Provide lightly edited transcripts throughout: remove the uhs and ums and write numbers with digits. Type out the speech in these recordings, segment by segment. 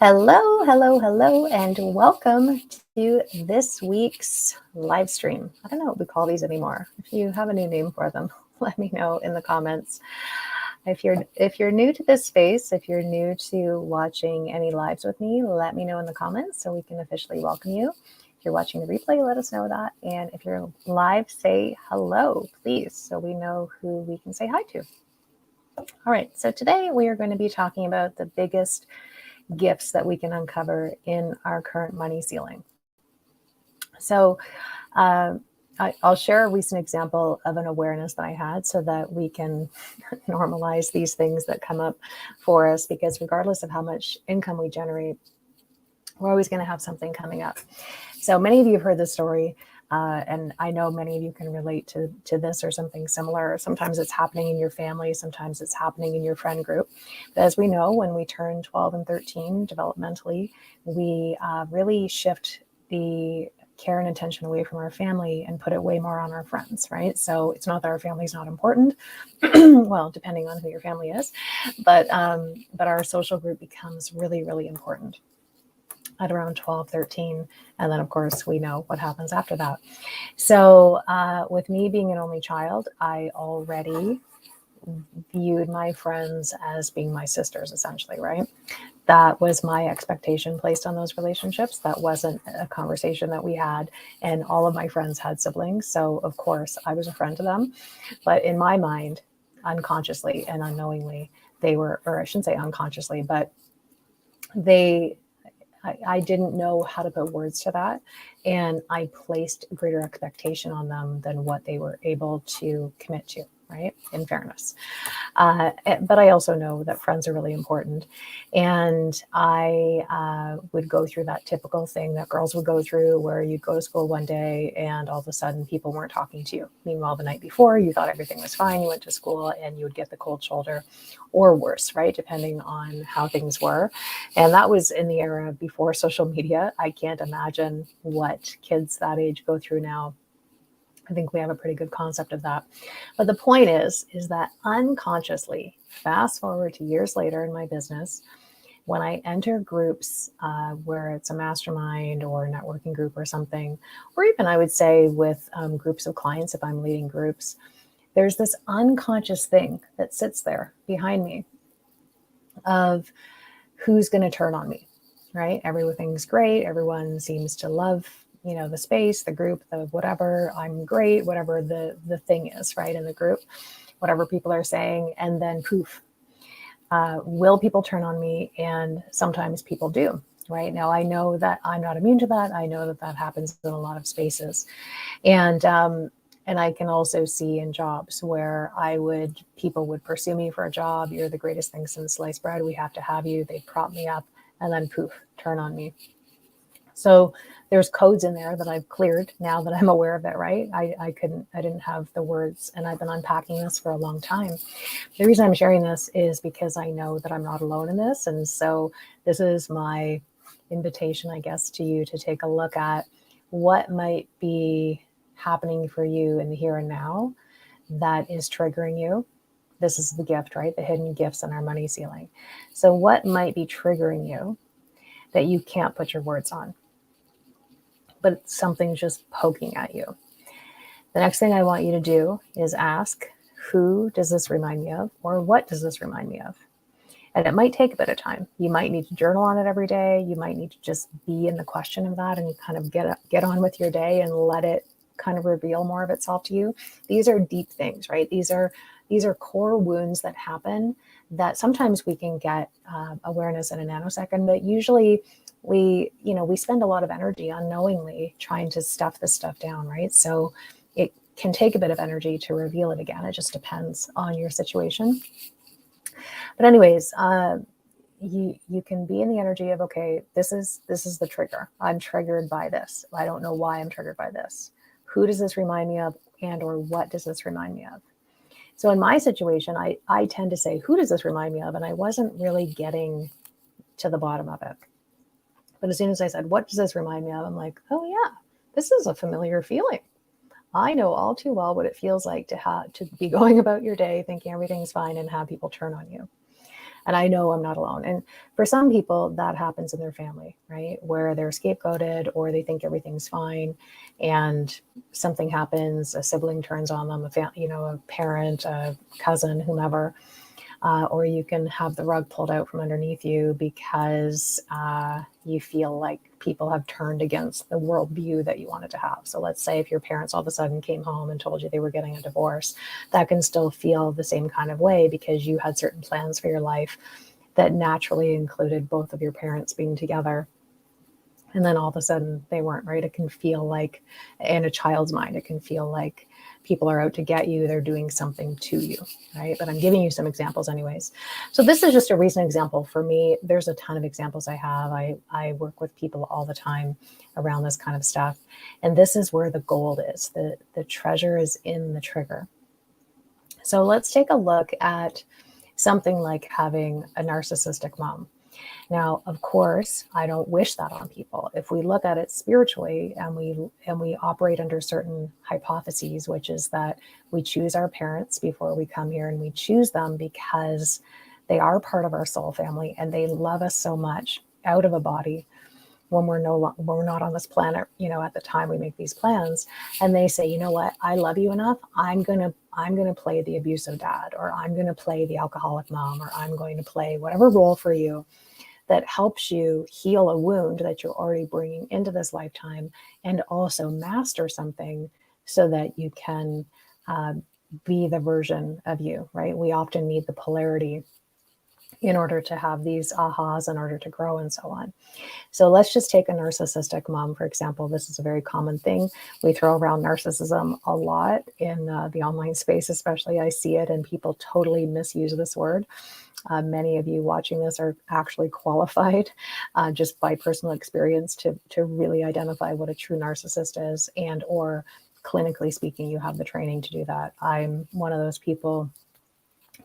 Hello, hello, hello, and welcome to this week's live stream. I don't know what we call these anymore. If you have a new name for them, let me know in the comments. If you're new to this space, if you're new to watching any lives with me, let me know in the comments so we can officially welcome you. If you're watching the replay, let us know that. And if you're live, say hello, please, so we know who we can say hi to. All right, so today we are going to be talking about the biggest gifts that we can uncover in our current money ceiling. So I'll share a recent example of an awareness that I had so that we can normalize these things that come up for us, because regardless of how much income we generate, we're always going to have something coming up. So many of you have heard this story. And I know many of you can relate to this or something similar. Sometimes it's happening in your family. Sometimes it's happening in your friend group. But as we know, when we turn 12 and 13 developmentally, we really shift the care and attention away from our family and put it way more on our friends, right? So it's not that our family is not important, well, depending on who your family is, but our social group becomes really, really important at around 12, 13. And then, of course, we know what happens after that. So with me being an only child, I already viewed my friends as being my sisters, essentially, right? That was my expectation placed on those relationships. That wasn't a conversation that we had. And all of my friends had siblings. So, of course, I was a friend to them. But in my mind, unconsciously and unknowingly, they were, or I shouldn't say unconsciously, but I didn't know how to put words to that. And I placed greater expectation on them than what they were able to commit to, right? In fairness. But I also know that friends are really important. And I would go through that typical thing that girls would go through, where you'd go to school one day and all of a sudden people weren't talking to you. Meanwhile, the night before, you thought everything was fine. You went to school and you would get the cold shoulder, or worse, right? Depending on how things were. And that was in the era before social media. I can't imagine what kids that age go through now. I think we have a pretty good concept of that. But the point is that unconsciously, fast forward to years later in my business, when I enter groups where it's a mastermind or a networking group or something, or even I would say with groups of clients, if I'm leading groups, there's this unconscious thing that sits there behind me of who's going to turn on me, right? Everything's great. Everyone seems to love the space, the group, the whatever, I'm great, whatever the thing is, right, in the group, whatever people are saying, and then poof, will people turn on me? And sometimes people do, right? Now, I know that I'm not immune to that. I know that happens in a lot of spaces. And I can also see in jobs where people would pursue me for a job. You're the greatest thing since sliced bread. We have to have you. They prop me up and then poof, turn on me. So there's codes in there that I've cleared now that I'm aware of it, right? I didn't have the words, and I've been unpacking this for a long time. The reason I'm sharing this is because I know that I'm not alone in this. And so this is my invitation, I guess, to you to take a look at what might be happening for you in the here and now that is triggering you. This is the gift, right? The hidden gifts in our money ceiling. So what might be triggering you that you can't put your words on, but something's just poking at you? The next thing I want you to do is ask, who does this remind me of? Or what does this remind me of? And it might take a bit of time. You might need to journal on it every day. You might need to just be in the question of that and kind of get on with your day and let it kind of reveal more of itself to you. These are deep things, right? These are core wounds that happen that sometimes we can get awareness in a nanosecond, but usually we spend a lot of energy unknowingly trying to stuff this stuff down, right? So it can take a bit of energy to reveal it again. It just depends on your situation. But anyways, you can be in the energy of, okay, this is the trigger. I'm triggered by this. I don't know why I'm triggered by this. Who does this remind me of, and or what does this remind me of? So in my situation, I tend to say, who does this remind me of? And I wasn't really getting to the bottom of it. But as soon as I said, what does this remind me of? I'm like, oh yeah, this is a familiar feeling. I know all too well what it feels like to be going about your day thinking everything's fine and have people turn on you. And I know I'm not alone. And for some people, that happens in their family, right? Where they're scapegoated or they think everything's fine, and something happens, a sibling turns on them, a parent, a cousin, whomever, or you can have the rug pulled out from underneath you because you feel like people have turned against the worldview that you wanted to have. So let's say if your parents all of a sudden came home and told you they were getting a divorce, that can still feel the same kind of way because you had certain plans for your life that naturally included both of your parents being together. And then all of a sudden they weren't, right? It can feel like, in a child's mind, it can feel like people are out to get you. They're doing something to you, right? But I'm giving you some examples anyways. So this is just a recent example for me. There's a ton of examples I have. I work with people all the time around this kind of stuff. And this is where the gold is. The treasure is in the trigger. So let's take a look at something like having a narcissistic mom. Now, of course, I don't wish that on people. If we look at it spiritually and we operate under certain hypotheses, which is that we choose our parents before we come here, and we choose them because they are part of our soul family and they love us so much out of a body when we're not on this planet, at the time we make these plans, and they say, you know what, I love you enough, I'm gonna play the abusive dad, or I'm gonna play the alcoholic mom, or I'm going to play whatever role for you that helps you heal a wound that you're already bringing into this lifetime, and also master something so that you can be the version of you, right? We often need the polarity in order to have these ahas, in order to grow, and so on. So let's just take a narcissistic mom, for example. This is a very common thing. We throw around narcissism a lot in the online space, especially. I see it, and people totally misuse this word. Many of you watching this are actually qualified just by personal experience to really identify what a true narcissist is, and or clinically speaking, you have the training to do that. I'm one of those people,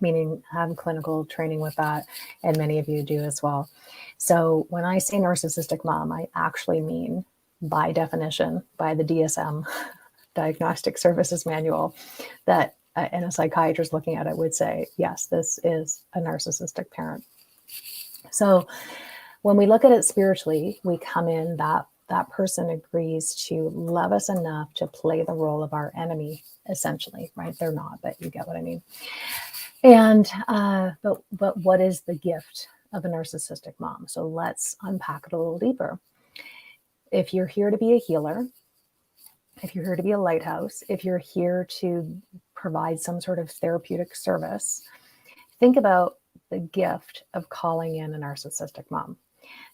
meaning have clinical training with that, and many of you do as well. So when I say narcissistic mom, I actually mean, by definition, by the DSM, Diagnostic Services Manual, that and a psychiatrist looking at it would say, yes, this is a narcissistic parent. So when we look at it spiritually, we come in, that person agrees to love us enough to play the role of our enemy, essentially, right? They're not, but you get what I mean. And but what is the gift of a narcissistic mom? So let's unpack it a little deeper. If you're here to be a healer, if you're here to be a lighthouse, if you're here to provide some sort of therapeutic service, think about the gift of calling in a narcissistic mom.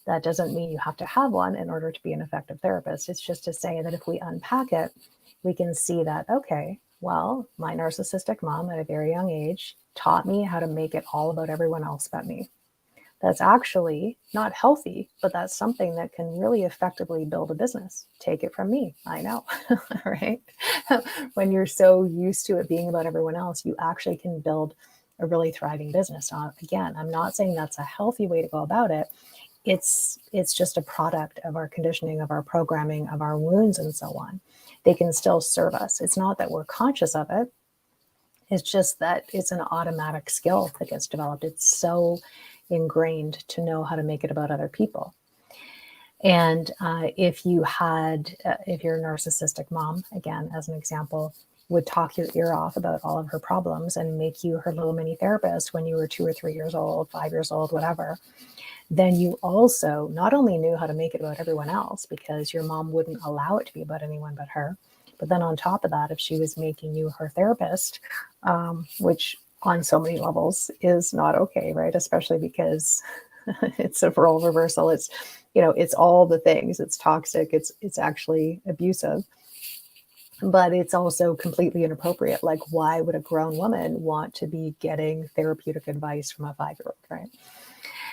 That doesn't mean you have to have one in order to be an effective therapist. It's just to say that if we unpack it, we can see that, okay, well, my narcissistic mom at a very young age taught me how to make it all about everyone else but me. That's actually not healthy, but that's something that can really effectively build a business. Take it from me, I know, right? When you're so used to it being about everyone else, you actually can build a really thriving business. Now, again, I'm not saying that's a healthy way to go about it. It's just a product of our conditioning, of our programming, of our wounds, and so on. They can still serve us. It's not that we're conscious of it. It's just that it's an automatic skill that gets developed. It's so ingrained to know how to make it about other people. And if you're a narcissistic mom, again, as an example, would talk your ear off about all of her problems and make you her little mini therapist when you were 2 or 3 years old, 5 years old, whatever, then you also not only knew how to make it about everyone else because your mom wouldn't allow it to be about anyone but her, but then on top of that, if she was making you her therapist, which on so many levels is not okay, right? Especially because it's a role reversal. It's, it's all the things. It's toxic. It's actually abusive, but it's also completely inappropriate. Like, why would a grown woman want to be getting therapeutic advice from a 5-year-old, right?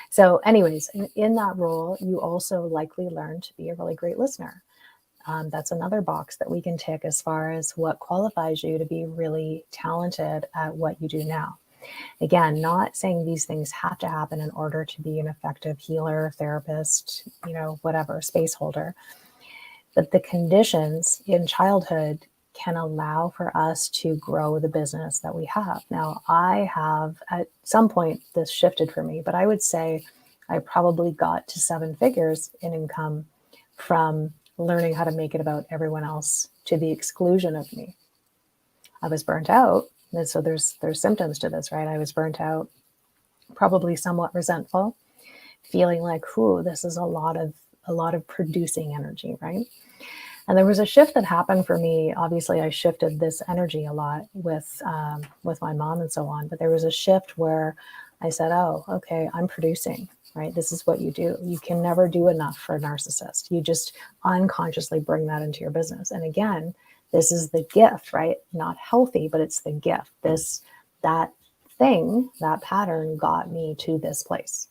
So anyways, in that role, you also likely learn to be a really great listener. That's another box that we can tick as far as what qualifies you to be really talented at what you do now. Again, not saying these things have to happen in order to be an effective healer, therapist, whatever, space holder. But the conditions in childhood can allow for us to grow the business that we have. Now, I have at some point this shifted for me, but I would say I probably got to 7 figures in income from learning how to make it about everyone else to the exclusion of me. I was burnt out. And so there's symptoms to this, right? I was burnt out, probably somewhat resentful, feeling like, ooh, this is a lot of producing energy, right? And there was a shift that happened for me. Obviously, I shifted this energy a lot with my mom and so on. But there was a shift where I said, oh, okay, I'm producing, right? This is what you do. You can never do enough for a narcissist. You just unconsciously bring that into your business. And again, this is the gift, right? Not healthy, but it's the gift. That pattern got me to this place.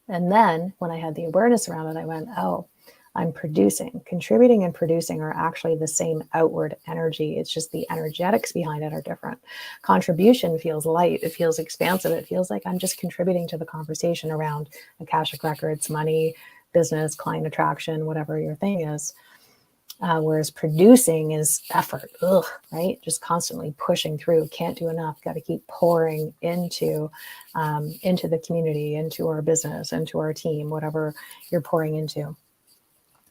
And then when I had the awareness around it, I went, oh, I'm producing. Contributing and producing are actually the same outward energy. It's just the energetics behind it are different. Contribution feels light. It feels expansive. It feels like I'm just contributing to the conversation around Akashic Records, money, business, client attraction, whatever your thing is. Whereas producing is effort, right? Just constantly pushing through, can't do enough, got to keep pouring into the community, into our business, into our team, whatever you're pouring into.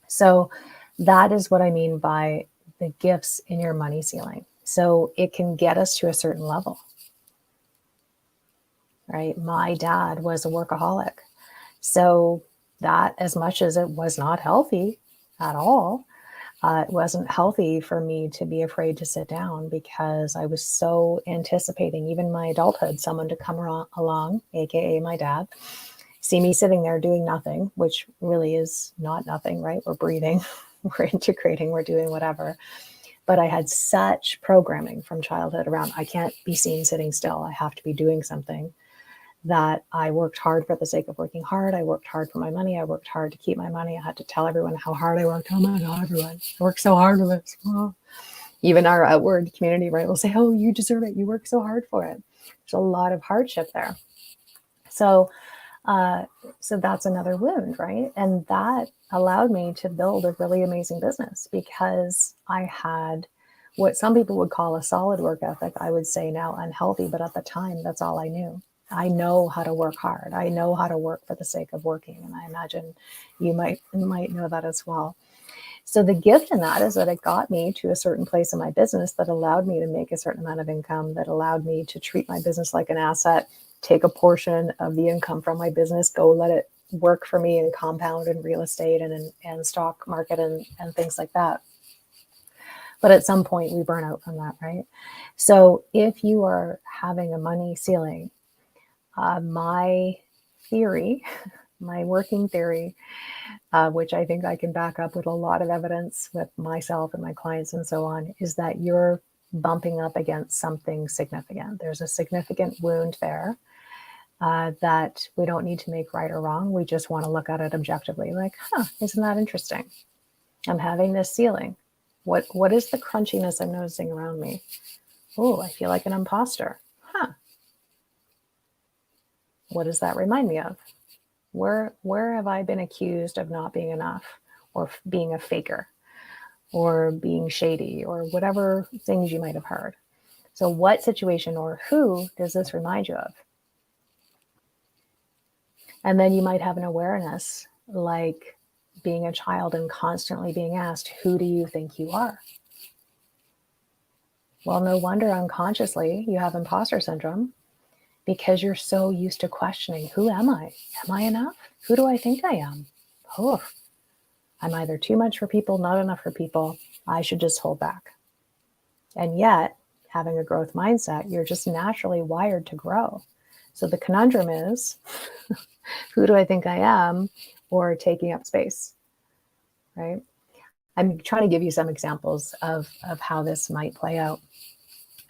So that is what I mean by the gifts in your money ceiling. So it can get us to a certain level, right? My dad was a workaholic. So that, as much as it was not healthy at all, it wasn't healthy for me to be afraid to sit down because I was so anticipating, even my adulthood, someone to come along, AKA my dad, see me sitting there doing nothing, which really is not nothing, right? We're breathing, we're integrating, we're doing whatever. But I had such programming from childhood around, I can't be seen sitting still. I have to be doing something, that I worked hard for the sake of working hard. I worked hard for my money. I worked hard to keep my money. I had to tell everyone how hard I worked. Oh my God, everyone, I worked so hard for this. Oh. Even our outward community, right, will say, oh, you deserve it. You work so hard for it. There's a lot of hardship there. So that's another wound, right? And that allowed me to build a really amazing business because I had what some people would call a solid work ethic. I would say now unhealthy, but at the time, that's all I knew. I know how to work hard. I know how to work for the sake of working. And I imagine you might know that as well. So the gift in that is that it got me to a certain place in my business that allowed me to make a certain amount of income, that allowed me to treat my business like an asset, take a portion of the income from my business, go let it work for me and compound in real estate and stock market and things like that. But at some point we burn out from that, right? So if you are having a money ceiling, my theory, my working theory, which I think I can back up with a lot of evidence with myself and my clients and so on, is that you're bumping up against something significant. There's a significant wound there that we don't need to make right or wrong. We just want to look at it objectively, like, isn't that interesting? I'm having this ceiling. What is the crunchiness I'm noticing around me? Oh, I feel like an imposter. What does that remind me of? Where have I been accused of not being enough, or being a faker, or being shady, or whatever things you might have heard? So what situation or who does this remind you of? And then you might have an awareness, like being a child and constantly being asked, who do you think you are? Well, no wonder unconsciously you have imposter syndrome, because you're so used to questioning, who am I? Am I enough? Who do I think I am? Oh, I'm either too much for people, not enough for people. I should just hold back. And yet, having a growth mindset, you're just naturally wired to grow. So the conundrum is, who do I think I am, or taking up space, right? I'm trying to give you some examples of how this might play out.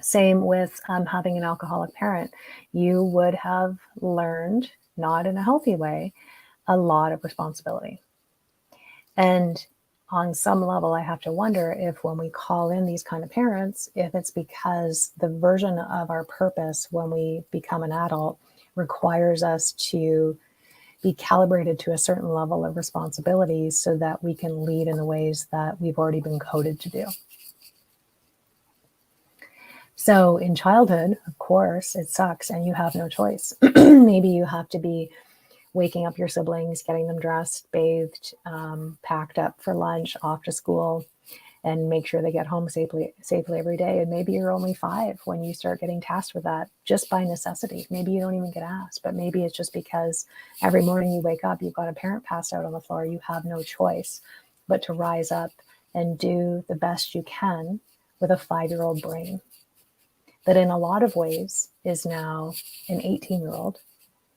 Same with having an alcoholic parent. You would have learned, not in a healthy way, a lot of responsibility. And on some level, I have to wonder if when we call in these kind of parents, if it's because the version of our purpose when we become an adult requires us to be calibrated to a certain level of responsibility so that we can lead in the ways that we've already been coded to do. So in childhood, of course, it sucks and you have no choice. Maybe you have to be waking up your siblings, getting them dressed, bathed, packed up for lunch, off to school, and make sure they get home safely every day. And maybe you're only 5 when you start getting tasked with that, just by necessity. Maybe you don't even get asked, but maybe it's just because every morning you wake up, you've got a parent passed out on the floor. You have no choice but to rise up and do the best you can with a 5-year-old brain that in a lot of ways is now an 18-year-old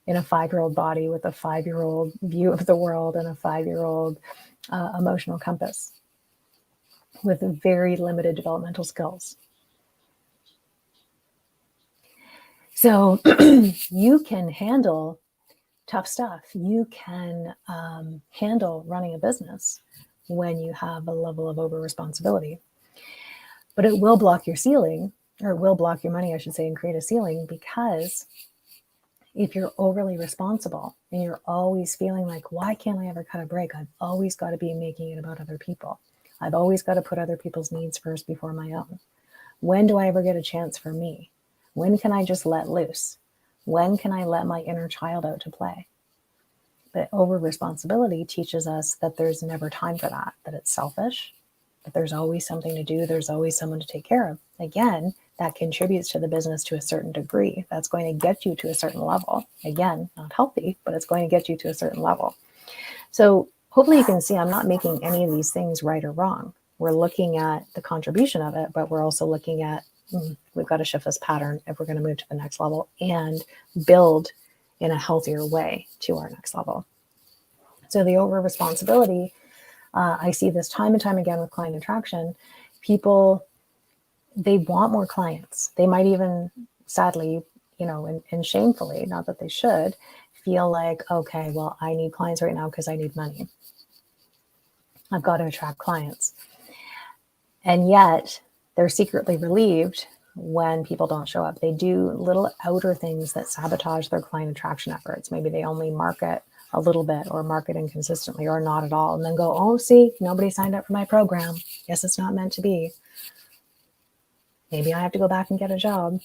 in a 5-year-old body with a 5-year-old view of the world and a 5-year-old emotional compass with very limited developmental skills. So you can handle tough stuff. You can handle running a business when you have a level of over responsibility, but it will block your ceiling, or it will block your money, I should say, and create a ceiling, because if you're overly responsible and you're always feeling like, why can't I ever cut a break? I've always got to be making it about other people. I've always got to put other people's needs first before my own. When do I ever get a chance for me? When can I just let loose? When can I let my inner child out to play? But over responsibility teaches us that there's never time for that it's selfish, that there's always something to do. There's always someone to take care of. Again, that contributes to the business to a certain degree. That's going to get you to a certain level. Again, not healthy, but it's going to get you to a certain level. So hopefully you can see I'm not making any of these things right or wrong. We're looking at the contribution of it, but we're also looking at, we've got to shift this pattern if we're going to move to the next level and build in a healthier way to our next level. So the over responsibility, I see this time and time again with client attraction. People, they want more clients. They might even, sadly, and shamefully, not that they should, feel like, okay, well, I need clients right now because I need money. I've got to attract clients. And yet they're secretly relieved when people don't show up. They do little outer things that sabotage their client attraction efforts. Maybe they only market a little bit, or market inconsistently, or not at all, and then go, oh, see, nobody signed up for my program. Guess it's not meant to be. Maybe I have to go back and get a job.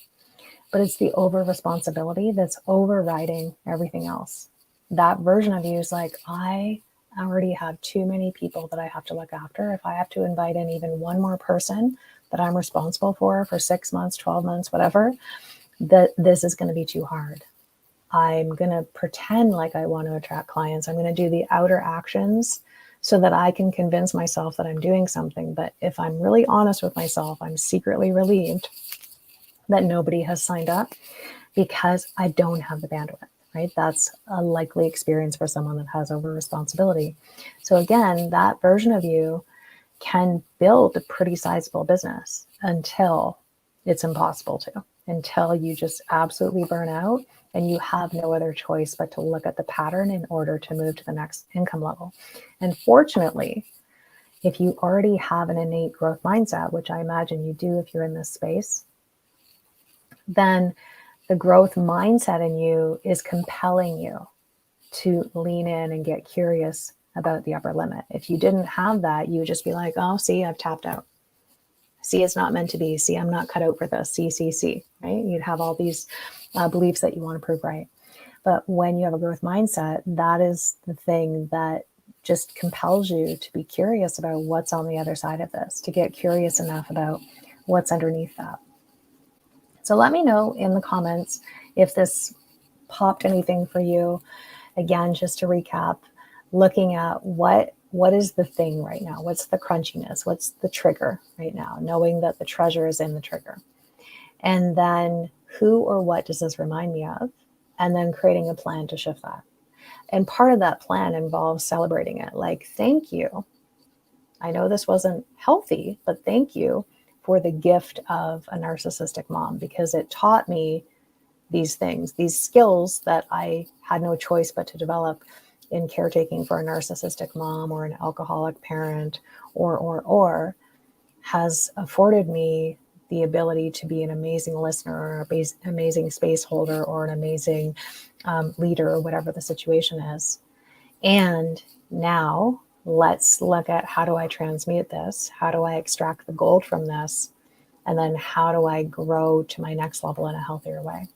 But it's the over responsibility that's overriding everything else. That version of you is like, I already have too many people that I have to look after. If I have to invite in even one more person that I'm responsible for 6 months, 12 months, whatever, that this is going to be too hard. I'm going to pretend like I want to attract clients. I'm going to do the outer actions so that I can convince myself that I'm doing something. But if I'm really honest with myself, I'm secretly relieved that nobody has signed up because I don't have the bandwidth, right? That's a likely experience for someone that has over responsibility. So again, that version of you can build a pretty sizable business until it's impossible to, until you just absolutely burn out and you have no other choice but to look at the pattern in order to move to the next income level. And fortunately, if you already have an innate growth mindset, which I imagine you do if you're in this space, then the growth mindset in you is compelling you to lean in and get curious about the upper limit. If you didn't have that, you would just be like, oh, see, I've tapped out. See, it's not meant to be. See, I'm not cut out for this. See, right? You'd have all these beliefs that you want to prove right. But when you have a growth mindset, that is the thing that just compels you to be curious about what's on the other side of this, to get curious enough about what's underneath that. So let me know in the comments if this popped anything for you. Again, just to recap, looking at what is the thing right now? What's the crunchiness? What's the trigger right now? Knowing that the treasure is in the trigger. And then who or what does this remind me of? And then creating a plan to shift that. And part of that plan involves celebrating it. Like, thank you. I know this wasn't healthy, but thank you for the gift of a narcissistic mom, because it taught me these things, these skills that I had no choice but to develop in caretaking for a narcissistic mom or an alcoholic parent, or has afforded me the ability to be an amazing listener, or an amazing space holder, or an amazing leader, or whatever the situation is. And now let's look at, how do I transmute this? How do I extract the gold from this And then how do I grow to my next level in a healthier way?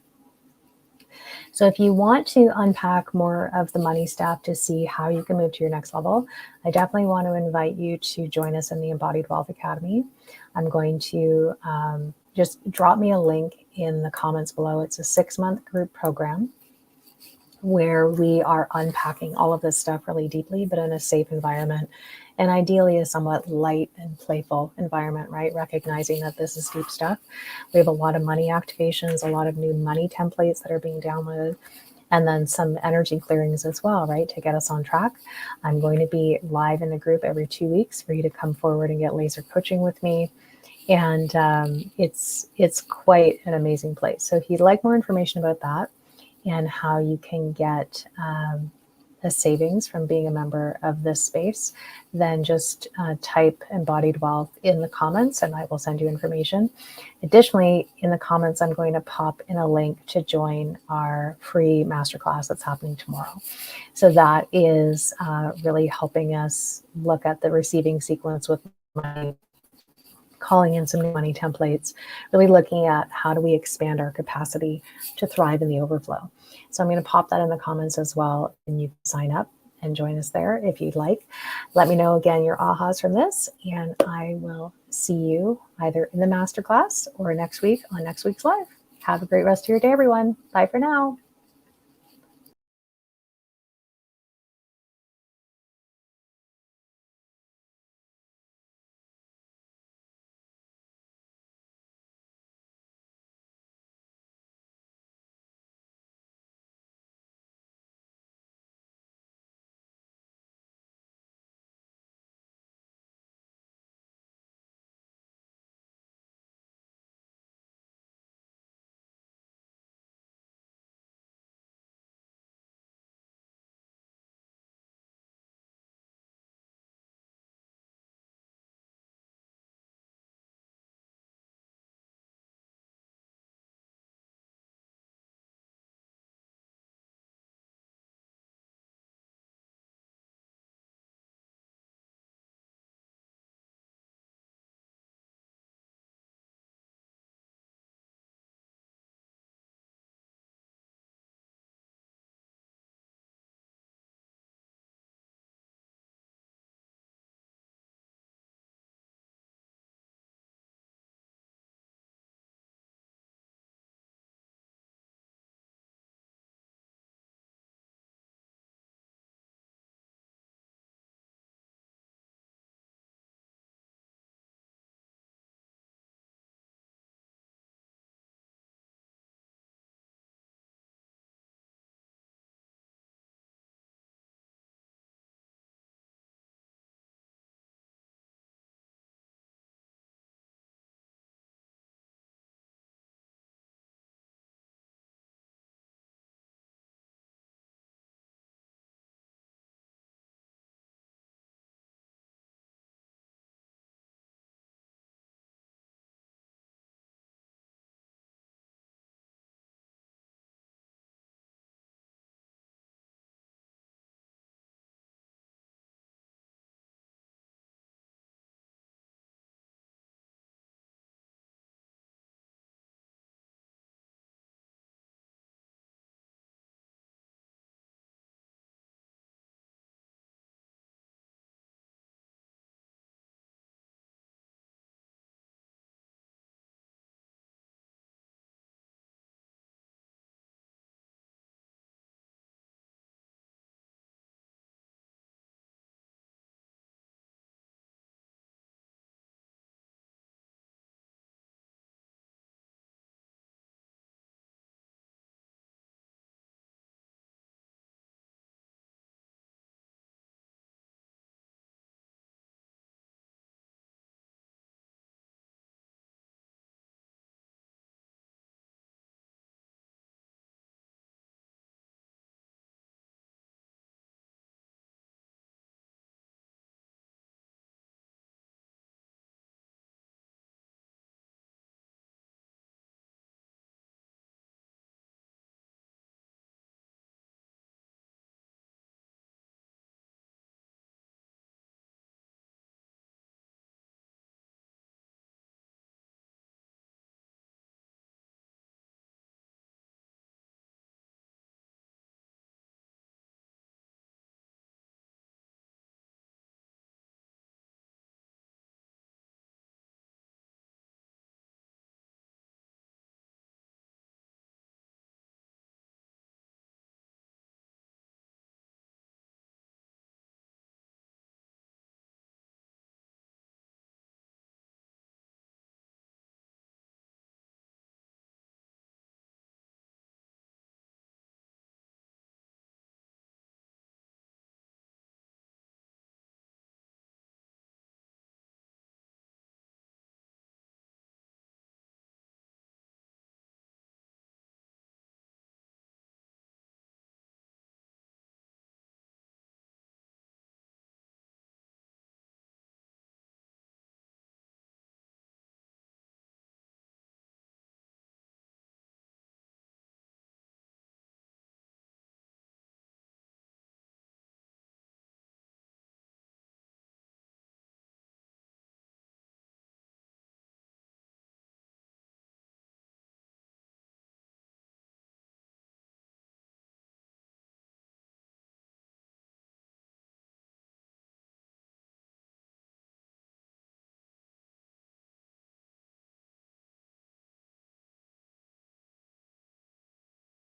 So if you want to unpack more of the money stuff to see how you can move to your next level, I definitely want to invite you to join us in the Embodied Wealth Academy. I'm going to just drop me a link in the comments below. It's a 6-month group program where we are unpacking all of this stuff really deeply, but in a safe environment, and ideally a somewhat light and playful environment, right? Recognizing that this is deep stuff. We have a lot of money activations, a lot of new money templates that are being downloaded, and then some energy clearings as well, right? To get us on track. I'm going to be live in the group every 2 weeks for you to come forward and get laser coaching with me. And it's quite an amazing place. So if you'd like more information about that and how you can get a savings from being a member of this space, then just type Embodied Wealth in the comments and I will send you information. Additionally, in the comments, I'm going to pop in a link to join our free masterclass that's happening tomorrow. So that is really helping us look at the receiving sequence with money, calling in some new money templates, really looking at how do we expand our capacity to thrive in the overflow. So I'm going to pop that in the comments as well, and you can sign up and join us there if you'd like. Let me know again your ahas from this, and I will see you either in the masterclass or next week on next week's live. Have a great rest of your day, everyone. Bye for now.